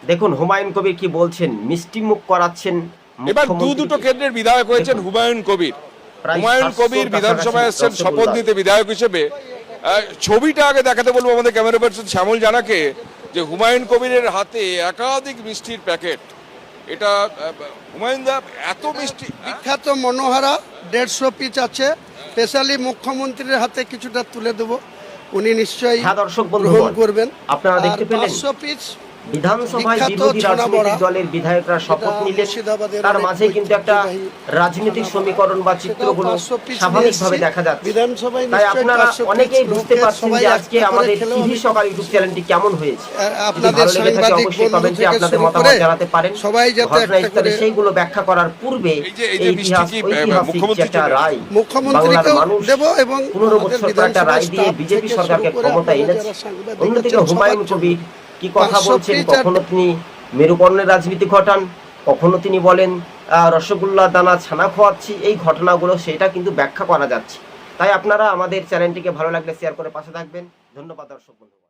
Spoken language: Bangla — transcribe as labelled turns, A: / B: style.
A: দেখুন হুমায়ুন কবির কি বলছেন, মিষ্টি মুখ করাচ্ছেন।
B: এবার দুটো কেন্দ্রের বিধায়ক হয়েছেন হুমায়ুন কবির। হুমায়ুন কবির বিধানসভায় এসেছেন শপথ নিতে বিধায়ক হিসেবে। ছবিটা আগে দেখাতে বলবো আমাদের ক্যামেরা পার্সন শ্যামল জানাকে, যে হুমায়ুন কবিরের হাতে একাধিক মিষ্টির প্যাকেট। এটা হুমায়ুন দা এত মিষ্টি,
C: বিখ্যাত মনোহারা 150 পিস আছে, স্পেশালি মুখ্যমন্ত্রীর হাতে কিছুটা তুলে দেবো, উনি নিশ্চয়ই
A: দর্শক
C: গ্রহণ করবেন।
A: আপনারা দেখতে পেলেন
C: 500 পিস
A: বিধানসভায় বিরোধী রাজনৈতিক দলের বিধায়করা শপথ নিলেন, তার মাঝে কিন্তু একটা রাজনৈতিক সমীকরণ বা চিত্রগুলো স্বাভাবিকভাবে দেখা যাচ্ছে। তাই আপনারা অনেকেই বুঝতে পারছেন যে আজকে আমাদের টিভি সকাল ইউটিউব চ্যানেলটি কেমন হয়েছে।
C: আপনাদের সাংবাদিক বন্ধু থেকে
A: আপনাদের
C: শুরু
A: মতামত
C: করে
A: জানাতে পারেন।
C: সবাই যাতে একটা করে
A: সেইগুলো ব্যাখ্যা করার পূর্বে ঐতিহাসিক একটা রায়
C: মুখ্যমন্ত্রীকে দেব এবং
A: 15 বছর পর একটা রায় দিয়ে বিজেপি সরকারকে ক্ষমতায় এনেছে। অন্যদিকে হুমায়ুন কবির কি কথা বলছেন, কখনো তিনি মেরুকরণের রাজনীতি ঘটান, কখনো তিনি বলেন রসগোল্লা দানা ছানা খোয়াচ্ছি, এই ঘটনাগুলো সেটা কিন্তু ব্যাখ্যা করা যাচ্ছে। তাই আপনারা আমাদের চ্যানেলটিকে ভালো লাগলে শেয়ার করে পাশে থাকবেন। ধন্যবাদ দর্শক বন্ধু।